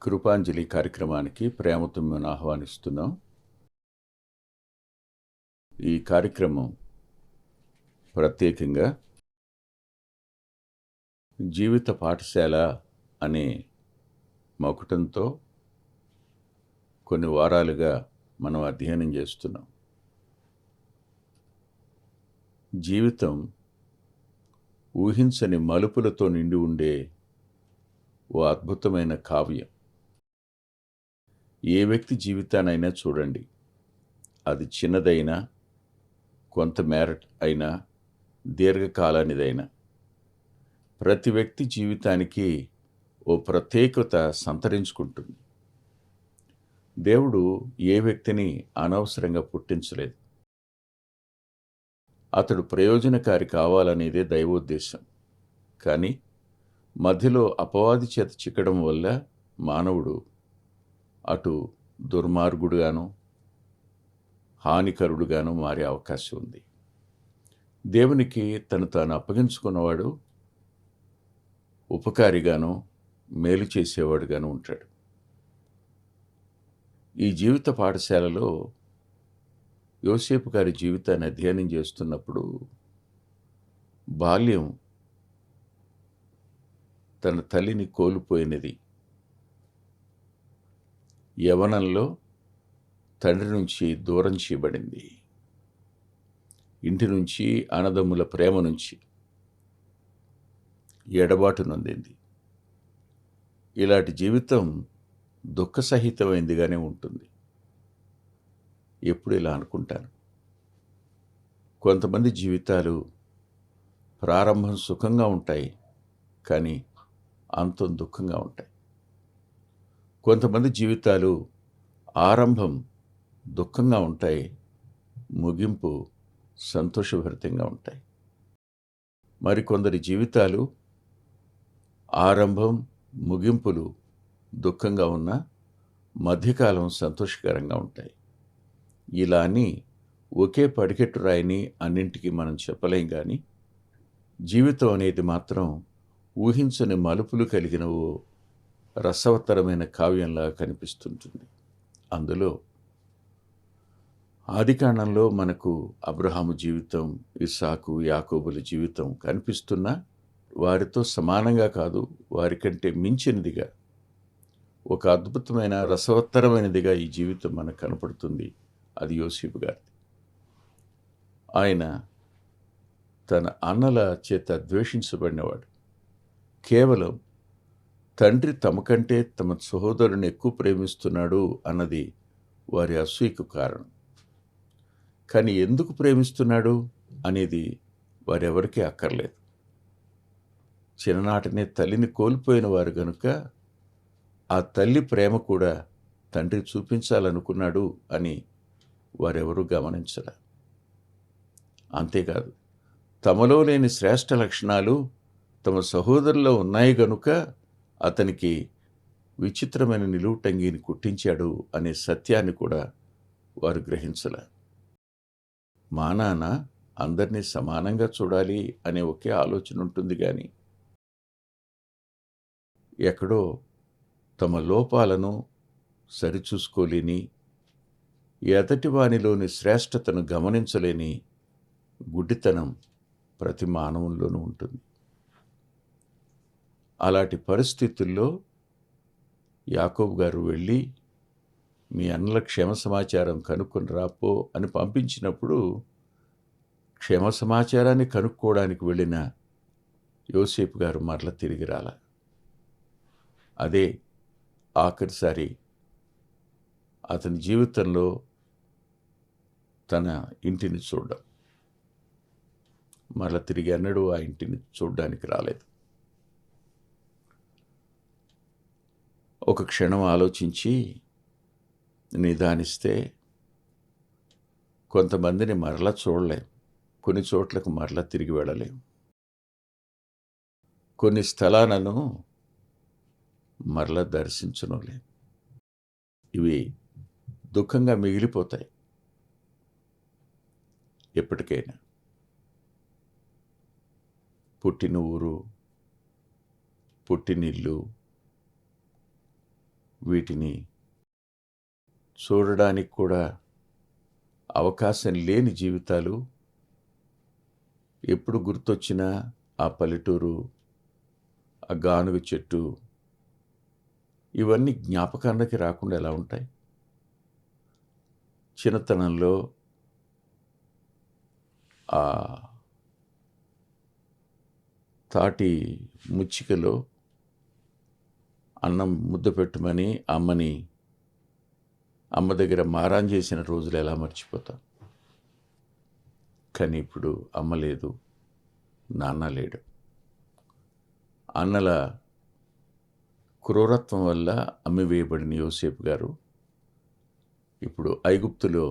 కృపాంజలి కార్యక్రమానికి ప్రేమతో మేము ఆహ్వానిస్తున్నాం. ఈ కార్యక్రమం ప్రత్యేకంగా జీవిత పాఠశాల అనే మకుటంతో కొన్ని వారాలుగా మనం అధ్యయనం చేస్తున్నాం. జీవితం ఊహించని మలుపులతో నిండి ఉండే ఓ అద్భుతమైన కావ్యం. ఏ వ్యక్తి జీవితానైనా చూడండి, అది చిన్నదైనా, కొంతమేర అయినా, దీర్ఘకాలానిదైనా, ప్రతి వ్యక్తి జీవితానికి ఓ ప్రత్యేకత సంతరించుకుంటుంది. దేవుడు ఏ వ్యక్తిని అనవసరంగా పుట్టించలేదు. అతడు ప్రయోజనకారి కావాలనేదే దైవోద్దేశం. కానీ మధ్యలో అపవాది చేత చిక్కడం వల్ల మానవుడు అటు దుర్మార్గుడుగాను, హానికరుడుగాను మారే అవకాశం ఉంది. దేవునికి తను తాను అప్పగించుకున్నవాడు ఉపకారిగాను, మేలు చేసేవాడుగాను ఉంటాడు. ఈ జీవిత పాఠశాలలో యోసేపు గారి జీవితాన్ని అధ్యయనం చేస్తున్నప్పుడు బాల్యం తన తల్లిని కోల్పోయినది, యవ్వనంలో తండ్రి నుంచి దూరం చేయబడింది, ఇంటి నుంచి, అన్నదమ్ముల ప్రేమ నుంచి ఎడబాటు నొందింది. ఇలాంటి జీవితం దుఃఖసహితమైందిగానే ఉంటుంది. ఎప్పుడు ఇలా అనుకుంటాను, కొంతమంది జీవితాలు ప్రారంభం సుఖంగా ఉంటాయి, కానీ అంతం దుఃఖంగా ఉంటాయి. కొంతమంది జీవితాలు ఆరంభం దుఃఖంగా ఉంటాయి, ముగింపు సంతోషభరితంగా ఉంటాయి. మరికొందరి జీవితాలు ఆరంభం, ముగింపులు దుఃఖంగా ఉన్నా మధ్యకాలం సంతోషకరంగా ఉంటాయి. ఇలా అని ఒకే పడికెట్టు రాయిని అన్నింటికీ మనం చెప్పలేం, కానీ జీవితం అనేది మాత్రం ఊహించని మలుపులు కలిగిన ఓ రసవత్తరమైన కావ్యంలా కనిపిస్తుంటుంది. అందులో ఆదికాండంలో మనకు అబ్రహాము జీవితం, ఇస్సాకు, యాకోబుల జీవితం కనిపిస్తున్నా వారితో సమానంగా కాదు, వారికంటే మించినదిగా, ఒక అద్భుతమైన రసవత్తరమైనదిగా ఈ జీవితం మనకు కనపడుతుంది. అది యోసేపు గారిది. ఆయన తన అన్నల చేత ద్వేషించబడినవాడు. కేవలం తండ్రి తమ కంటే తమ సహోదరుని ఎక్కువ ప్రేమిస్తున్నాడు అన్నది వారి అసూయకు కారణం. కానీ ఎందుకు ప్రేమిస్తున్నాడు అనేది వారెవరికీ అక్కర్లేదు. చిన్ననాటనే తల్లిని కోల్పోయిన వారు గనుక ఆ తల్లి ప్రేమ కూడా తండ్రి చూపించాలనుకున్నాడు అని వారెవరూ గమనించరా. అంతేకాదు, తమలో లేని శ్రేష్ఠ లక్షణాలు తమ సహోదరులో ఉన్నాయి గనుక అతనికి విచిత్రమైన నిలువుటంగిని కుట్టించాడు అనే సత్యాన్ని కూడా వారు గ్రహించలే. మా నాన్న అందరినీ సమానంగా చూడాలి అనే ఒకే ఆలోచన ఉంటుంది, కానీ ఎక్కడో తమ లోపాలను సరిచూసుకోలేని, ఎదటివానిలోని శ్రేష్టతను గమనించలేని గుడ్డితనం ప్రతి మానవుల్లోనూ ఉంటుంది. అలాంటి పరిస్థితుల్లో యాకోబు గారు వెళ్ళి మీ అన్నల క్షేమ సమాచారం కనుక్కొని రాపో అని పంపించినప్పుడు క్షేమ సమాచారాన్ని కనుక్కోవడానికి వెళ్ళిన యోసేపు గారు మరల తిరిగి రాల. అదే ఆఖరిసారి అతని జీవితంలో తన ఇంటిని చూడడం. మరల తిరిగి అన్నడు ఆ ఇంటిని చూడడానికి రాలేదు. ఒక క్షణం ఆలోచించి నిదానిస్తే కొంతమందిని మరలా చూడలేం, కొన్ని చోట్లకు మరలా తిరిగి వెళ్ళలేం, కొన్ని స్థలాలను మరలా దర్శించనులేం. ఇవి దుఃఖంగా మిగిలిపోతాయి. ఎప్పటికైనా పుట్టిన ఊరు, పుట్టినిల్లు, వీటిని చూడడానికి కూడా అవకాశం లేని జీవితాలు ఎప్పుడు గుర్తొచ్చినా ఆ పల్లెటూరు, ఆ గానుగ చెట్టు, ఇవన్నీ జ్ఞాపకానికి రాకుండా ఎలా ఉంటాయి? చిన్నతనంలో ఆ తాటి ముచ్చికలో అన్నం ముద్ద పెట్టమని అమ్మ దగ్గర మారాన్ చేసిన రోజులు ఎలా మర్చిపోతాం? కానీ ఇప్పుడు అమ్మ లేదు, నాన్న లేడు. అన్నల క్రూరత్వం వల్ల అమ్మివేయబడిన యోసేపు గారు ఇప్పుడు ఐగుప్తులో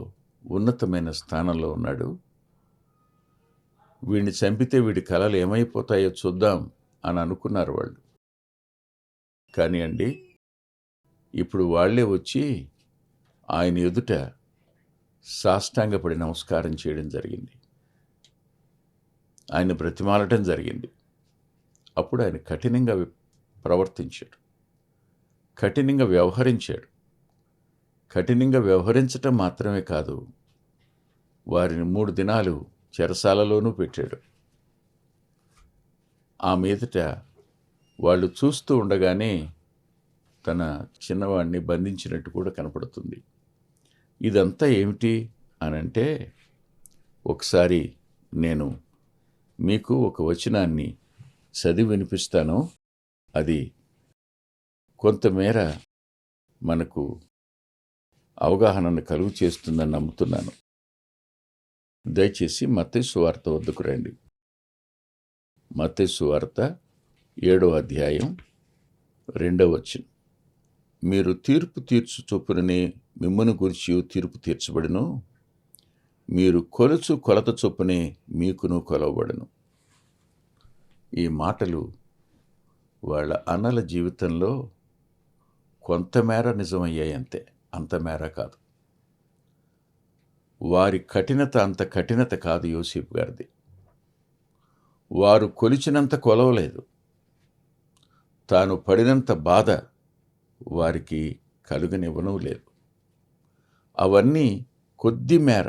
ఉన్నతమైన స్థానంలో ఉన్నాడు. వీడిని చంపితే వీడి కళలు ఏమైపోతాయో చూద్దాం అని అనుకున్నారు వాళ్ళు. కానీ అండి, ఇప్పుడు వాళ్ళే వచ్చి ఆయన ఎదుట సాష్టాంగపడి నమస్కారం చేయడం జరిగింది. ఆయన బ్రతిమాలటం జరిగింది. అప్పుడు ఆయన కఠినంగా ప్రవర్తించాడు, కఠినంగా వ్యవహరించాడు. కఠినంగా వ్యవహరించటం మాత్రమే కాదు, వారిని 3 దినాలు చెరసాలలోనూ పెట్టాడు. ఆ మీదట వాళ్ళు చూస్తూ ఉండగానే తన చిన్నవాడిని బంధించినట్టు కూడా కనపడుతుంది. ఇదంతా ఏమిటి అనంటే, ఒకసారి నేను మీకు ఒక వచనాన్ని చదివి వినిపిస్తాను. అది కొంతమేర మనకు అవగాహనను కలుగు చేస్తుందని నమ్ముతున్నాను. దయచేసి మత్తయి సువార్త వద్దకు రండి. మత్తయి సువార్త 7వ అధ్యాయం 2వ వచనం. మీరు తీర్పు తీర్చు చొప్పుననే మిమ్మును గూర్చి తీర్పు తీర్చబడును, మీరు కొలుచు కొలత చొప్పునే మీకును కొలవబడును. ఈ మాటలు వాళ్ళ అన్నల జీవితంలో కొంతమేర నిజమయ్యాయి, అంతే, అంతమేర కాదు. వారి కఠినత అంత కఠినత కాదు యోసేపు గారిది. వారు కొలిచినంత కొలవలేదు. తాను పడినంత బాధ వారికి కలుగనివ్వనూ లేదు. అవన్నీ కొద్ది మేర.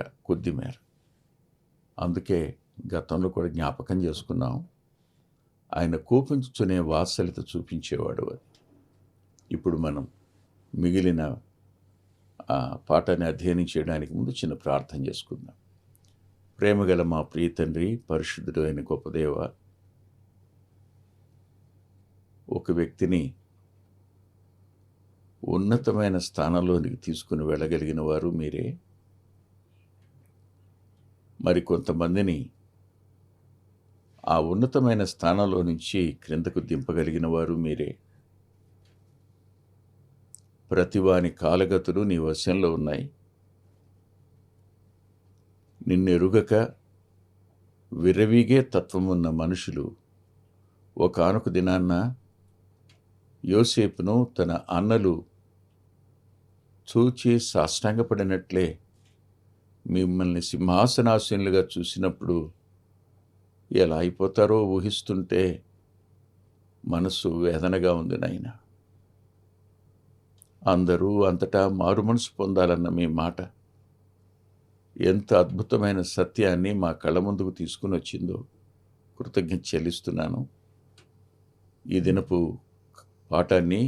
అందుకే గతంలో కూడా జ్ఞాపకం చేసుకున్నాం, ఆయన కోపించుకునే వాత్సల్యత చూపించేవాడు అని. ఇప్పుడు మనం మిగిలిన పాఠాన్ని అధ్యయనం చేయడానికి ముందు చిన్న ప్రార్థన చేసుకుందాం. ప్రేమగల మా ప్రియ తండ్రి, పరిశుద్ధుడు అయిన గొప్ప దేవ, ఒక వ్యక్తిని ఉన్నతమైన స్థానంలోనికి తీసుకుని వెళ్ళగలిగిన వారు మీరే. మరి కొంతమందిని ఆ ఉన్నతమైన స్థానంలో నుంచి క్రిందకు దింపగలిగిన వారు మీరే. ప్రతివాని కాలగతులు నీ వశంలో ఉన్నాయి. నిన్నెరుగక విర్రవీగే తత్వమున్న మనుషులు ఒకానొక దినాన్న యోసేపును తన అన్నలు చూచి సాష్టాంగపడినట్లే మిమ్మల్ని సింహాసనాసీనులుగా చూసినప్పుడు ఎలా అయిపోతారో ఊహిస్తుంటే మనసు వేదనగా ఉంది నాయన. అందరూ అంతటా మారుమనసు పొందాలన్న మీ మాట ఎంత అద్భుతమైన సత్యాన్ని మా కళ్ళ ముందుకు తీసుకుని వచ్చిందో కృతజ్ఞత చెల్లిస్తున్నాను. ఈ దినపు పాఠాన్ని,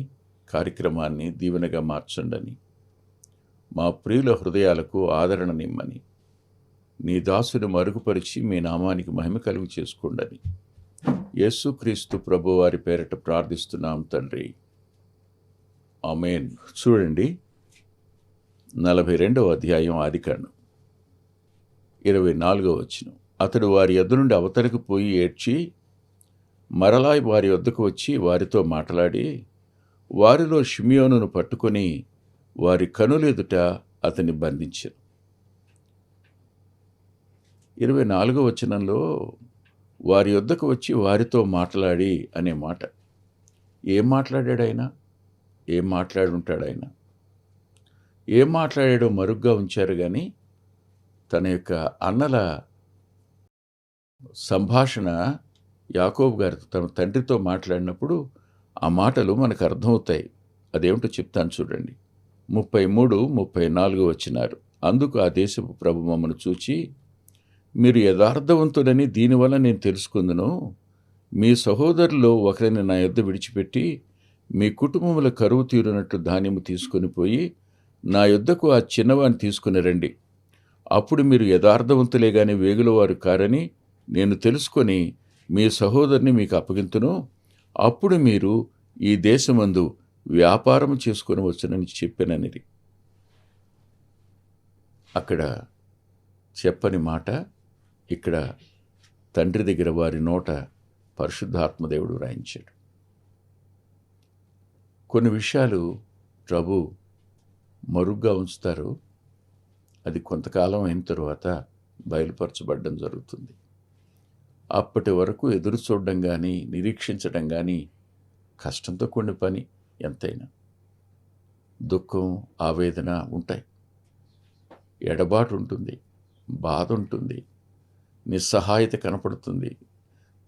కార్యక్రమాన్ని దీవెనగా మార్చండని, మా ప్రియుల హృదయాలకు ఆదరణనిమ్మని, నీ దాసుని మరుగుపరిచి మీ నామానికి మహిమ కలుగు చేసుకోండని యేసుక్రీస్తు ప్రభు వారి పేరట ప్రార్థిస్తున్నాం తండ్రి, ఆమేన్. చూడండి, 42వ అధ్యాయం ఆదికాండం 24వ వచనం. అతడు వారి యొద్ద నుండి అవతలకు పోయి ఏడ్చి మరలా వారి వద్దకు వచ్చి వారితో మాట్లాడి వారిలో షిమియోనును పట్టుకొని వారి కనులెదుట అతన్ని బంధించారు. 24వ వచనంలో వారి యొద్దకు వచ్చి వారితో మాట్లాడి అనే మాట. ఏం మాట్లాడాడు ఆయన? ఏం మాట్లాడుంటాడు ఆయన? ఏం మాట్లాడాడో మరుగ్గా ఉంచారు, కానీ తన యొక్క అన్నల సంభాషణ యాకోబు గారితో, తన తండ్రితో మాట్లాడినప్పుడు ఆ మాటలు మనకు అర్థమవుతాయి. అదేమిటో చెప్తాను చూడండి. 33, 34 వచనాలు. అందుకు ఆ దేశపు ప్రభు మమ్మను చూచి, మీరు యథార్థవంతులని దీనివల్ల నేను తెలుసుకుందును. మీ సహోదరులో ఒకరిని నా యొద్ద విడిచిపెట్టి మీ కుటుంబముల కరువు తీరునట్టు ధాన్యము తీసుకొని పోయి నా యొద్దకు ఆ చిన్నవాని తీసుకుని రండి. అప్పుడు మీరు యథార్థవంతులే గాని వేగులవారు కారని నేను తెలుసుకొని మీ సహోదరుని మీకు అప్పగింతును. అప్పుడు మీరు ఈ దేశమందు వ్యాపారం చేసుకొని వచ్చునని చెప్పాననిది. అక్కడ చెప్పని మాట ఇక్కడ తండ్రి దగ్గర వారి నోట పరిశుద్ధాత్మదేవుడు రాయించాడు. కొన్ని విషయాలు ప్రభు మరుగ్గా ఉంచుతారు. అది కొంతకాలం అయిన తరువాత బయలుపరచబడడం జరుగుతుంది. అప్పటి వరకు ఎదురు చూడడం కానీ నిరీక్షించడం కానీ కష్టంతో కూడిన పని. ఎంతైనా దుఃఖం, ఆవేదన ఉంటాయి, ఎడబాటు ఉంటుంది, బాధ ఉంటుంది, నిస్సహాయత కనపడుతుంది,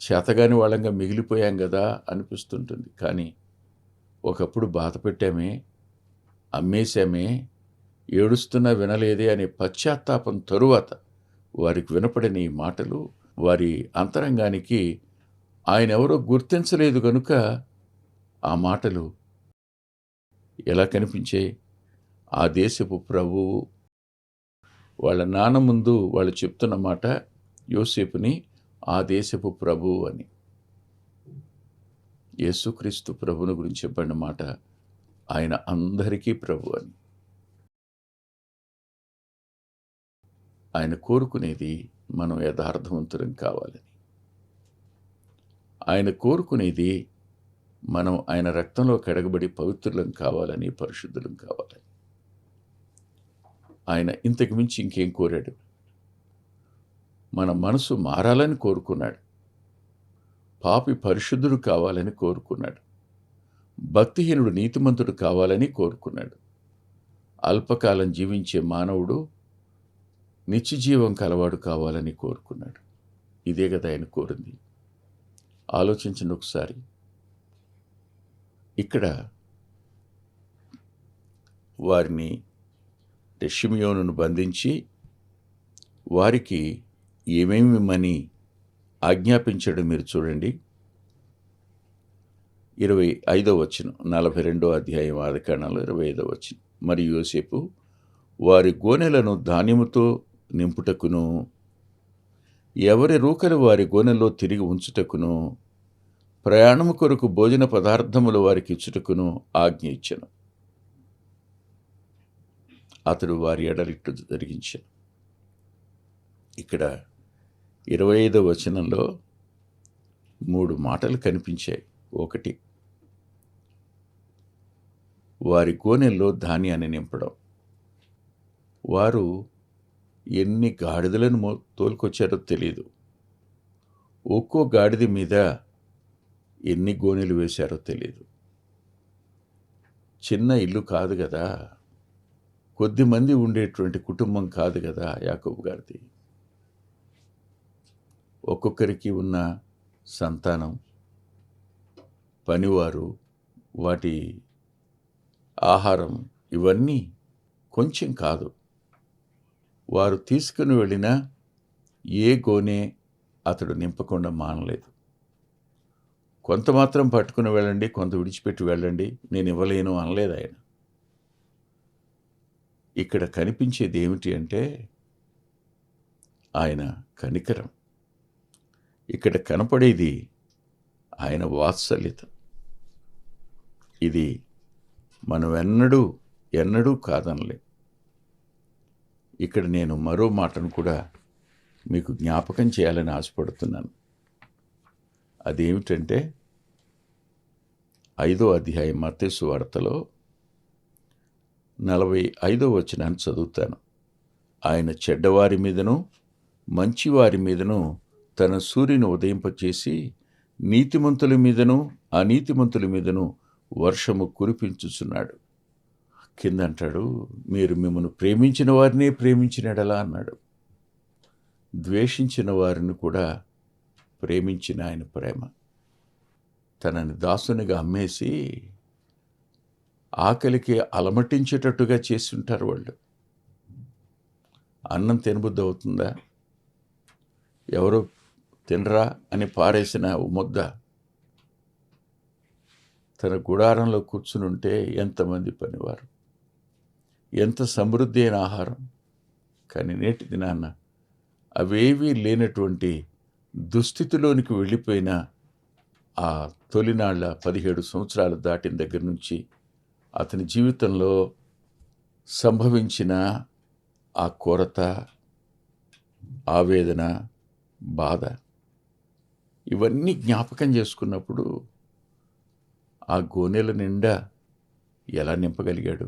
చేతగాని వాళ్ళంగా మిగిలిపోయాం కదా అనిపిస్తుంటుంది. కానీ ఒకప్పుడు బాధ పెట్టామే, అమ్మేశామే, ఏడుస్తున్నా వినలేదే అనే పశ్చాత్తాపం తరువాత వారికి వినపడిన ఈ మాటలు వారి అంతరంగానికి ఆయన ఎవరో గుర్తించలేదు కనుక ఆ మాటలు ఎలా కనిపించాయి? ఆ దేశపు ప్రభువు వాళ్ళ నాన్న ముందు వాళ్ళు చెప్తున్న మాట యోసేపుని ఆ దేశపు ప్రభువు అని. యేసుక్రీస్తు ప్రభుని గురించి చెప్పిన మాట ఆయన అందరికీ ప్రభు అని. ఆయన కోరుకునేది మనం యథార్థవంతులం కావాలని. ఆయన కోరుకునేది మనం ఆయన రక్తంలో కడగబడి పవిత్రులం కావాలని, పరిశుద్ధులం కావాలని. ఆయన ఇంతకు మించి ఇంకేం కోరాడు? మన మనసు మారాలని కోరుకున్నాడు. పాపి పరిశుద్ధుడు కావాలని కోరుకున్నాడు. భక్తిహీనుడు నీతిమంతుడు కావాలని కోరుకున్నాడు. అల్పకాలం జీవించే మానవుడు నిత్యజీవం కలవాడు కావాలని కోరుకున్నాడు. ఇదే కదా ఆయన కోరింది. ఆలోచించండి ఒకసారి. ఇక్కడ వారిని షిమియోనును బంధించి వారికి ఏమేమి ఇమ్మని ఆజ్ఞాపించడం మీరు చూడండి. 25వ వచనం, 42వ అధ్యాయం ఆదికాండంలో 25వ వచనం. మరియు యోసేపు వారి గోనెలను ధాన్యముతో నింపుటకును ఎవరి రూకలు వారి గోనెల్లో తిరిగి ఉంచుటకును ప్రయాణము కొరకు భోజన పదార్థములు వారికి ఇచ్చుటకును ఆజ్ఞ ఇచ్చెను. అతడు వారి ఎడలిట్టు జరిగించాను. ఇక్కడ 25వ వచనంలో 3 మాటలు కనిపించాయి. ఒకటి, వారి గోనెల్లో ధాన్యాన్ని నింపడం. వారు ఎన్ని గాడిదలను తోలుకొచ్చారో తెలియదు. ఒక్కో గాడిద మీద ఎన్ని గోనెలు వేశారో తెలియదు. చిన్న ఇల్లు కాదు కదా, కొద్దిమంది ఉండేటువంటి కుటుంబం కాదు కదా యాకోబు గారిది. ఒక్కొక్కరికి ఉన్న సంతానం, పనివారు, వాటి ఆహారం, ఇవన్నీ కొంచెం కాదు. వారు తీసుకుని వెళ్ళిన ఏ గోనె అతడు నింపకుండా మానలేదు. కొంత మాత్రం పట్టుకుని వెళ్ళండి, కొంత విడిచిపెట్టి వెళ్ళండి, నేను ఇవ్వలేను అనలేదు ఆయన. ఇక్కడ కనిపించేది ఏమిటి అంటే ఆయన కనికరం. ఇక్కడ కనపడేది ఆయన వాత్సల్యత. ఇది మనం ఎన్నడూ కాదనలే. ఇక్కడ నేను మరో మాటను కూడా మీకు జ్ఞాపకం చేయాలని ఆశపడుతున్నాను. అదేమిటంటే 5వ అధ్యాయం మత్తయి సువార్తలో 45వ వచనాన్ని చదువుతాను. ఆయన చెడ్డవారి మీదను మంచివారి మీదను తన సూర్యుని ఉదయింపచేసి నీతిమంతుల మీదను అనీతిమంతుల మీదను వర్షము కురిపించుచున్నాడు. కింద అంటాడు, మీరు మిమ్మల్ని ప్రేమించిన వారినే ప్రేమించినడలా అన్నాడు. ద్వేషించిన వారిని కూడా ప్రేమించిన ఆయన ప్రేమ. తనని దాసునిగా అమ్మేసి ఆకలికి అలమటించేటట్టుగా చేసి ఉంటారు వాళ్ళు. అన్నం తినబుద్ధి అవుతుందా? ఎవరో తినరా అని పారేసిన ముద్ద తన గుడారంలో కూర్చుని ఉంటే ఎంతమంది పనివారు, ఎంత సమృద్ధి అయిన ఆహారం. కానీ నేటి దినాన్న అవేవీ లేనటువంటి దుస్థితిలోనికి వెళ్ళిపోయిన ఆ తొలినాళ్ళ 17 సంవత్సరాలు దాటిన దగ్గర నుంచి అతని జీవితంలో సంభవించిన ఆ కొరత, ఆవేదన, బాధ, ఇవన్నీ జ్ఞాపకం చేసుకున్నప్పుడు ఆ గోనెల నిండా ఎలా నింపగలిగాడు?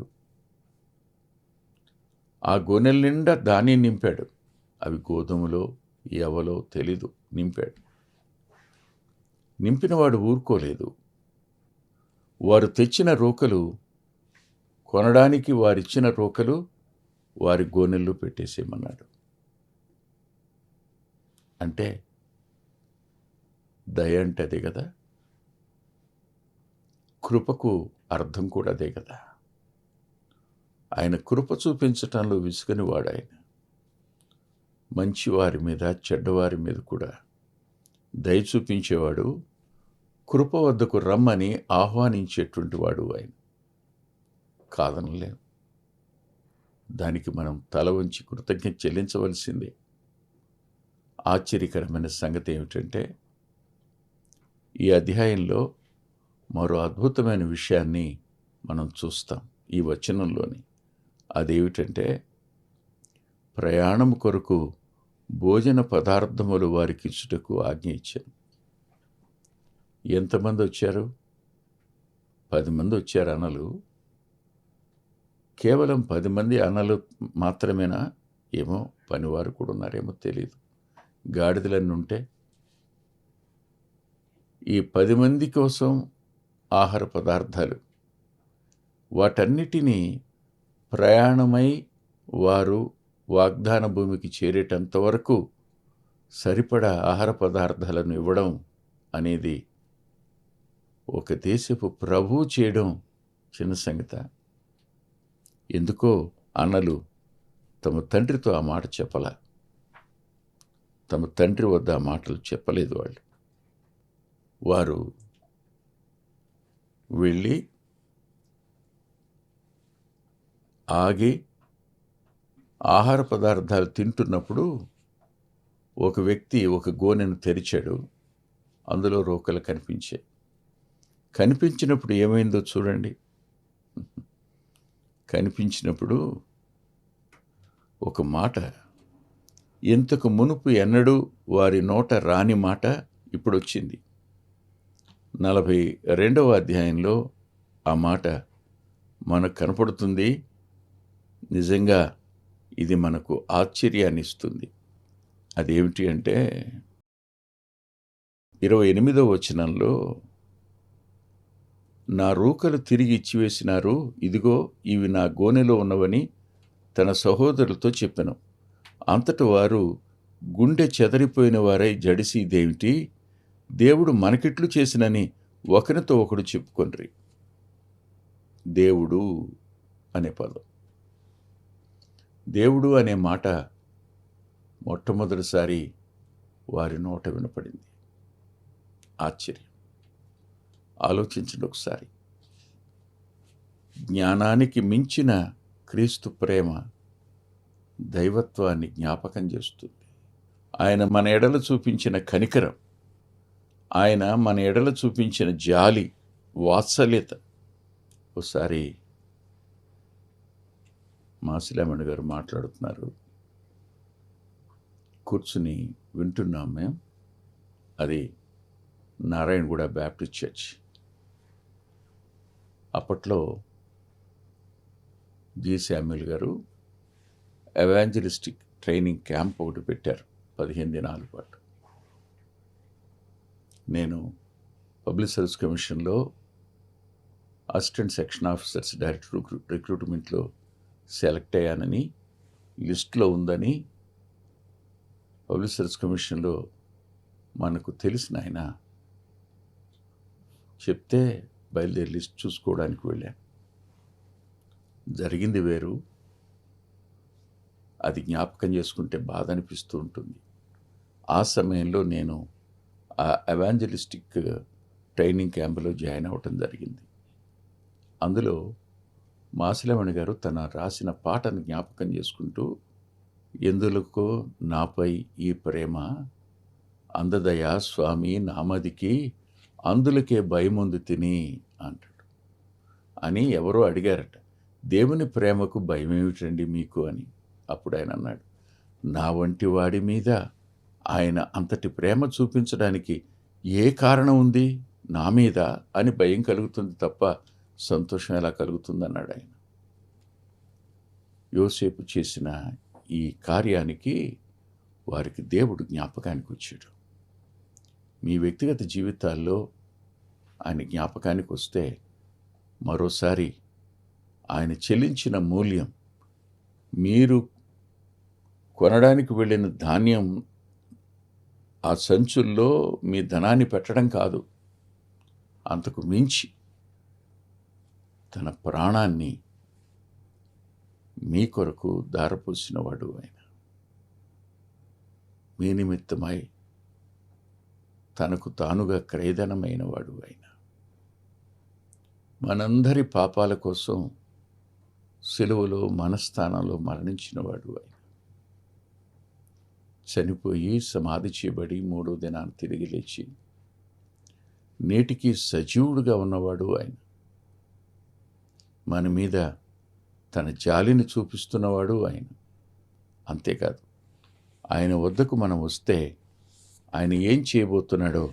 ఆ గోనెల నిండా ధాన్యం నింపాడు. అవి గోధుమలో ఎవలో తెలీదు, నింపాడు. నింపినవాడు ఊరుకోలేదు. వారు తెచ్చిన రోకలు కొనడానికి వారిచ్చిన రోకలు వారి గోనెల్లో పెట్టేసేయమన్నాడు. అంటే దయ అంటే అదే కదా, కృపకు అర్థం కూడా అదే కదా. ఆయన కృప చూపించటంలో విసుగని వాడు ఆయన. మంచివారి మీద చెడ్డవారి మీద కూడా దయ చూపించేవాడు, కృప వద్దకు రమ్మని ఆహ్వానించేటువంటి వాడు ఆయన. కాదనలేం. దానికి మనం తల వంచి కృతజ్ఞత చెల్లించవలసిందే. ఆశ్చర్యకరమైన సంగతి ఏమిటంటే, ఈ అధ్యాయంలో మరో అద్భుతమైన విషయాన్ని మనం చూస్తాం ఈ వచనంలోని. అదేమిటంటే, ప్రయాణం కొరకు భోజన పదార్థములు వారికి ఇచ్చుటకు ఆజ్ఞ ఇచ్చాను. ఎంతమంది వచ్చారు? 10 మంది వచ్చారు అన్నలు. కేవలం 10 మంది అన్నలు మాత్రమేనా? ఏమో పనివారు కూడా ఉన్నారేమో తెలియదు. గాడిదలన్నీ ఉంటే ఈ 10 మంది కోసం ఆహార పదార్థాలు, వాటన్నిటినీ ప్రయాణమై వారు వాగ్దాన భూమికి చేరేటంత వరకు సరిపడా ఆహార పదార్థాలను ఇవ్వడం అనేది ఒక దేశపు ప్రభువు చేయడం చిన్న సంగత? ఎందుకో అన్నలు తమ తండ్రితో ఆ మాట చెప్పలా. తమ తండ్రి వద్ద ఆ మాటలు చెప్పలేదు వాళ్ళు. వారు వెళ్ళి ఆగి ఆహార పదార్థాలు తింటున్నప్పుడు ఒక వ్యక్తి ఒక గోనెను తెరిచాడు. అందులో రోకలు కనిపించాయి. కనిపించినప్పుడు ఏమైందో చూడండి. కనిపించినప్పుడు ఒక మాట, ఇంతకు మునుపు ఎన్నడూ వారి నోట రాని మాట ఇప్పుడు వచ్చింది. 42వ అధ్యాయంలో ఆ మాట మనకు కనపడుతుంది. నిజంగా ఇది మనకు ఆశ్చర్యాన్ని ఇస్తుంది. అదేమిటి అంటే 28వ వచనంలో, నా రూకలు తిరిగి ఇచ్చివేసినారు, ఇదిగో ఇవి నా గోనెలో ఉన్నవని తన సహోదరులతో చెప్పెను. అంతట వారు గుండె చెదరిపోయిన వారై జడిసి, ఇదేమిటి, దేవుడు మనకిట్లు చేసినని ఒకరితో ఒకడు చెప్పుకొనిరి. దేవుడు అనే పదం, దేవుడు అనే మాట మొట్టమొదటిసారి వారి నోట వినపడింది. ఆశ్చర్యం. ఆలోచించండి ఒకసారి. జ్ఞానానికి మించిన క్రీస్తు ప్రేమ దైవత్వాన్ని జ్ఞాపకం చేస్తుంది. ఆయన మన ఎడల చూపించిన కనికరం, ఆయన మన ఎడల చూపించిన జాలి, వాత్సల్యత. ఒకసారి మాసిలామణి గారు మాట్లాడుతున్నారు, కూర్చుని వింటున్నాం మేము. అది నారాయణగూడ బ్యాప్టిస్ట్ చర్చ్. అప్పట్లో జి శామ్యూల్ గారు ఎవాంజలిస్టిక్ ట్రైనింగ్ క్యాంప్ ఒకటి పెట్టారు 15 దినాల పాటు. నేను పబ్లిక్ సర్వీస్ కమిషన్లో అసిస్టెంట్ సెక్షన్ ఆఫీసర్స్ డైరెక్టర్ రిక్రూట్మెంట్లో సెలెక్ట్ అయ్యానని, లిస్ట్లో ఉందని పబ్లిక్ సర్వీస్ కమిషన్లో మనకు తెలిసిన ఆయన చెప్తే బయలుదేరి లిస్ట్ చూసుకోవడానికి వెళ్ళాను. జరిగింది వేరు, అది జ్ఞాపకం చేసుకుంటే బాధ అనిపిస్తూ ఉంటుంది. ఆ సమయంలో నేను ఆ ఎవాంజలిస్టిక్ ట్రైనింగ్ క్యాంపులో జాయిన్ అవ్వటం జరిగింది. అందులో మాసిలమణి గారు తన రాసిన పాటను జ్ఞాపకం చేసుకుంటూ, ఎందులకో నాపై ఈ ప్రేమ అందదయా స్వామి నామదికి అందులకే భయముందు తిని అంటాడు. అని ఎవరో అడిగారట, దేవుని ప్రేమకు భయం ఏమిటండి మీకు అని. అప్పుడు ఆయన అన్నాడు, నా వంటి వాడి మీద ఆయన అంతటి ప్రేమ చూపించడానికి ఏ కారణం ఉంది నా మీద అని భయం కలుగుతుంది తప్ప సంతోషం ఎలా కలుగుతుంది అన్నాడు ఆయన. యోసేపు చేసిన ఈ కార్యానికి వారికి దేవుడు జ్ఞాపకానికి వచ్చాడు. మీ వ్యక్తిగత జీవితాల్లో ఆయన జ్ఞాపకానికి వస్తే మరోసారి ఆయన చెల్లించిన మూల్యం, మీరు కొనడానికి వెళ్ళిన ధాన్యం ఆ సంచుల్లో మీ ధనాన్ని పెట్టడం కాదు, అంతకు మించి తన ప్రాణాన్ని మీ కొరకు దారపోసినవాడు ఆయన. మీ నిమిత్తమై తనకు తానుగా క్రయధనమైన వాడు ఆయన. మనందరి పాపాల కోసం సిలువలో మనస్థానంలో మరణించినవాడు ఆయన. చనిపోయి సమాధి చేయబడి 3వ దినాన్ని తిరిగి లేచి నేటికి సజీవుడుగా ఉన్నవాడు ఆయన. మన మీద తన జాలిని చూపిస్తున్నవాడు ఆయన. అంతేకాదు, ఆయన వద్దకు మనం వస్తే ఆయన ఏం చేయబోతున్నాడో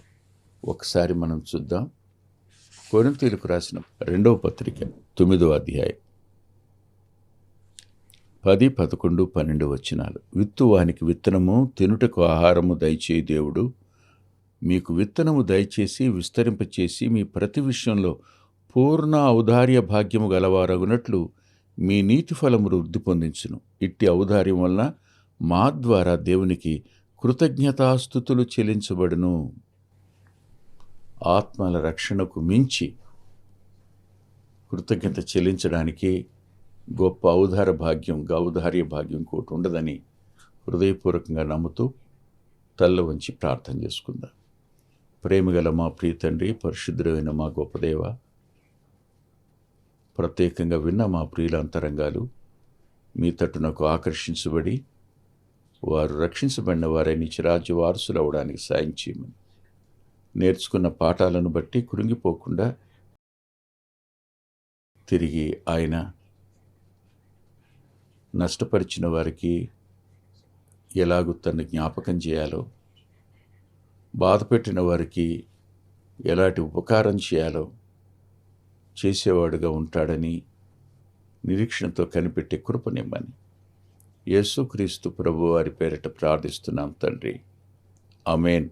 ఒకసారి మనం చూద్దాం. కొరింథీయులకు రాసిన 2వ పత్రిక 9వ అధ్యాయం 10, 11, 12 వచనాలు. విత్తువానికి విత్తనము, తినుటకు ఆహారము దయచేయి దేవుడు మీకు విత్తనము దయచేసి విస్తరింపచేసి మీ ప్రతి విషయంలో పూర్ణ ఔదార్య భాగ్యము గలవారగునట్లు మీ నీతి ఫలము వృద్ధి పొందించును. ఇట్టి ఔదార్యం వలన మా ద్వారా దేవునికి కృతజ్ఞతాస్తుతులు చెల్లించబడును. ఆత్మల రక్షణకు మించి కృతజ్ఞత చెల్లించడానికి గొప్ప ఔదార్య భాగ్యం ఇంకోటి ఉండదని హృదయపూర్వకంగా నమ్ముతూ తల్ల వంచి ప్రార్థన చేసుకుందాం. ప్రేమగల మా ప్రియ తండ్రి, పరిశుద్ధుడైన మా గొప్ప దేవ, ప్రత్యేకంగా విన్న మా ప్రియుల అంతరంగాలు మీ తట్టునకు ఆకర్షించబడి వారు రక్షించబడిన వారై నిత్యరాజ్య వారసులు అవడానికి సాయం చేయమని, నేర్చుకున్న పాఠాలను బట్టి కృంగిపోకుండా తిరిగి ఆయన నష్టపరిచిన వారికి ఎలాగూ తను జ్ఞాపకం చేయాలో, బాధపెట్టిన వారికి ఎలాంటి ఉపకారం చేయాలో చేసేవాడుగా ఉంటాడని నిరీక్షణతో కనిపెట్టే కృపనిమ్మని యేసుక్రీస్తు ప్రభు వారి పేరిట ప్రార్థిస్తున్నాం తండ్రి. ఆమేన్.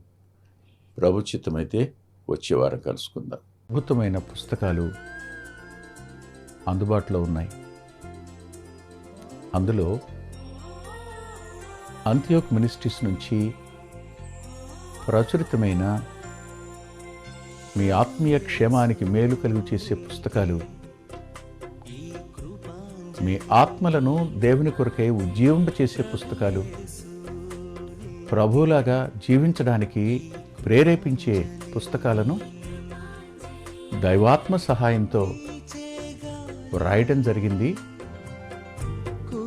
ప్రభు చిత్తమైతే వచ్చే వారం కలుసుకుందాం. అద్భుతమైన పుస్తకాలు అందుబాటులో ఉన్నాయి. అందులో అంత్యోక్ మినిస్ట్రీస్ నుంచి ప్రచురితమైన మీ ఆత్మీయ క్షేమానికి మేలు కలుగు చేసే పుస్తకాలు, మీ ఆత్మలను దేవుని కొరకై ఉజ్జీవింపచేసే పుస్తకాలు, ప్రభువులాగా జీవించడానికి ప్రేరేపించే పుస్తకాలను దైవాత్మ సహాయంతో రాయటం జరిగింది.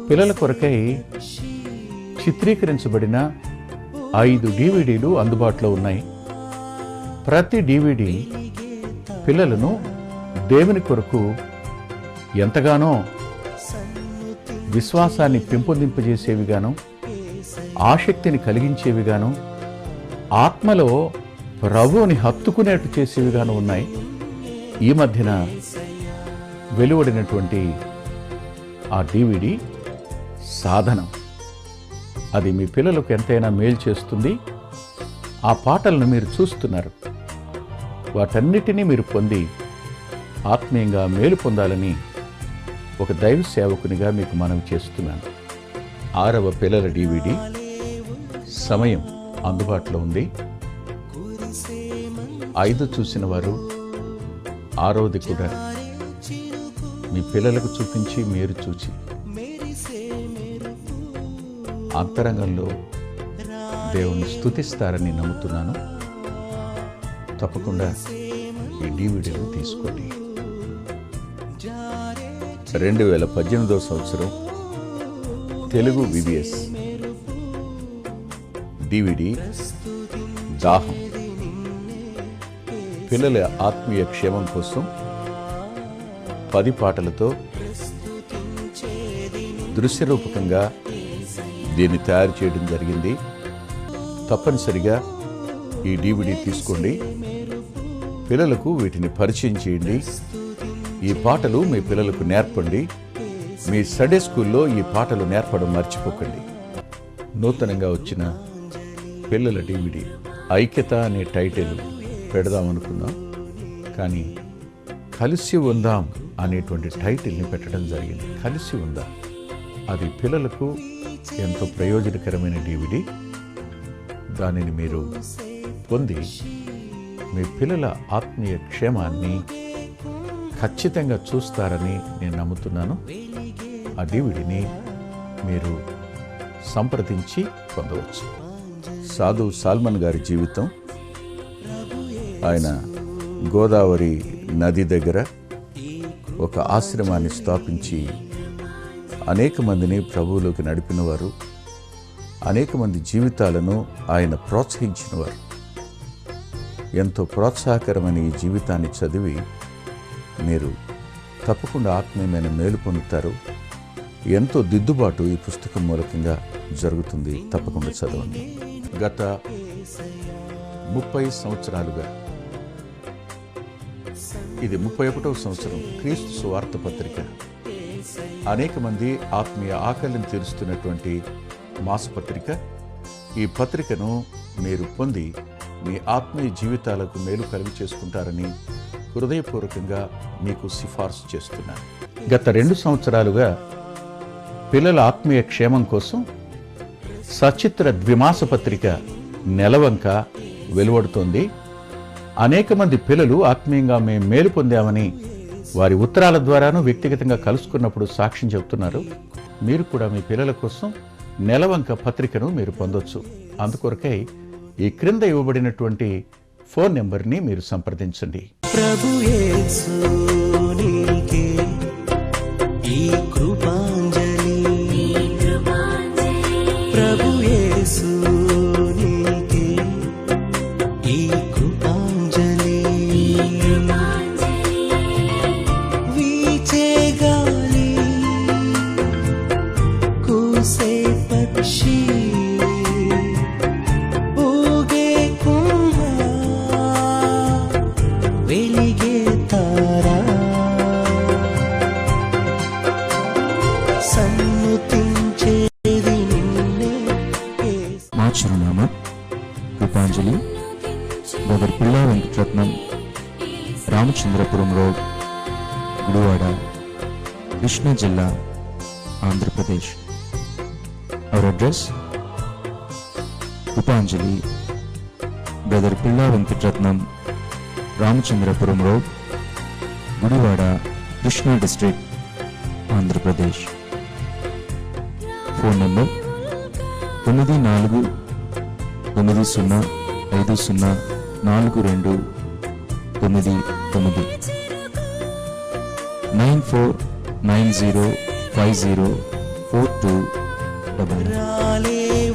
పిల్లల కొరకై చిత్రీకరించబడిన 5 DVDలు అందుబాటులో ఉన్నాయి. ప్రతి DVD పిల్లలను దేవుని కొరకు ఎంతగానో విశ్వాసాన్ని పెంపొందింపజేసేవిగాను, ఆసక్తిని కలిగించేవిగాను, ఆత్మలో ప్రభువుని హత్తుకునేట్టు చేసేవిగాను ఉన్నాయి. ఈ మధ్యన వెలువడినటువంటి ఆ DVD సాధనం, అది మీ పిల్లలకు ఎంతైనా మేలు చేస్తుంది. ఆ పాటలను మీరు చూస్తున్నారు, వాటన్నిటినీ మీరు పొంది ఆత్మీయంగా మేలు పొందాలని ఒక దైవ సేవకునిగా మీకు మనవి చేస్తున్నాను. 6వ పిల్లల DVD సమయం అందుబాటులో ఉంది. 5 చూసిన వారు 6వది కూడా మీ పిల్లలకు చూపించి మీరు చూచి అంతరంగంలో దేవుని స్తుతిస్తారని నమ్ముతున్నాను. తప్పకుండా ఈ డివిడీని తీసుకోండి. 2018 సంవత్సరం తెలుగు VBS DVD దాహం, పిల్లల ఆత్మీయ క్షేమం కోసం 10 పాటలతో దృశ్యరూపకంగా దీన్ని తయారు చేయడం జరిగింది. తప్పనిసరిగా ఈ DVD తీసుకోండి. పిల్లలకు వీటిని పరిచయం చేయండి. ఈ పాటలు మీ పిల్లలకు నేర్పండి. మీ సండే స్కూల్లో ఈ పాటలు నేర్పడం మర్చిపోకండి. నూతనంగా వచ్చిన పిల్లల DVD ఐక్యత అనే టైటిల్ పెడదామనుకున్నాం, కానీ కలిసి ఉందాం అనేటువంటి టైటిల్ని పెట్టడం జరిగింది. కలిసి ఉందాం, అది పిల్లలకు ఎంతో ప్రయోజనకరమైన DVD. దానిని మీరు పొంది మీ పిల్లల ఆత్మీయ క్షేమాన్ని ఖచ్చితంగా చూస్తారని నేను నమ్ముతున్నాను. ఆ DVDని మీరు సంప్రదించి పొందవచ్చు. సాధు సాల్మన్ గారి జీవితం, ఆయన గోదావరి నది దగ్గర ఒక ఆశ్రమాన్ని స్థాపించి అనేక మందిని ప్రభువులోకి నడిపినవారు, అనేక మంది జీవితాలను ఆయన ప్రోత్సహించినవారు. ఎంతో ప్రోత్సాహకరమైన ఈ జీవితాన్ని చదివి మీరు తప్పకుండా ఆత్మీయమైన మేలు పొందుతారు. ఎంతో దిద్దుబాటు ఈ పుస్తకం మూలకంగా జరుగుతుంది. తప్పకుండా చదవండి. గత 30 సంవత్సరాలుగా, ఇది 31వ సంవత్సరం, క్రీస్తు సువార్త పత్రిక అనేక మంది ఆత్మీయ ఆకలిని తీరుస్తున్నటువంటి మాసపత్రిక. ఈ పత్రికను మీరు పొంది మీ ఆత్మీయ జీవితాలకు మేలు కలిగి చేసుకుంటారని హృదయపూర్వకంగా మీకు సిఫార్సు చేస్తున్నాను. గత 2 సంవత్సరాలుగా పిల్లల ఆత్మీయ క్షేమం కోసం సచిత్ర ద్విమాస పత్రిక నెలవంక వెలువడుతోంది. అనేక మంది పిల్లలు ఆత్మీయంగా మేము మేలు పొందామని వారి ఉత్తరాల ద్వారాను వ్యక్తిగతంగా కలుసుకున్నప్పుడు సాక్ష్యం చెబుతున్నారు. మీరు కూడా మీ పిల్లల కోసం నెలవంక పత్రికను మీరు పొందొచ్చు. అందుకొరకై ఈ క్రింద ఇవ్వబడినటువంటి ఫోన్ నెంబర్ని మీరు సంప్రదించండి. ప్రభు యేసు నీకే ఈ కృపాంజలి, ప్రభు యేసు నీకే ఈ కృపాంజలి. వీచే గాలి, కూసే పక్షి, ఊగే కుంభ, వెలిగే తారా, సన్నుతించేది నిన్నే. మా చిరునామా కృపాంజలి, బ్రదర్ పిల్లా వెంకటరత్నం, రామచంద్రపురం రోడ్, గుడివాడ, కృష్ణా జిల్లా, Andhra Pradesh. Our address: Krupanjali, brother Pilla Venkataratnam, Ramachandrapuram road, Gudivada, Krishna district, Andhra Pradesh. Phone number 9490504299 9490504299.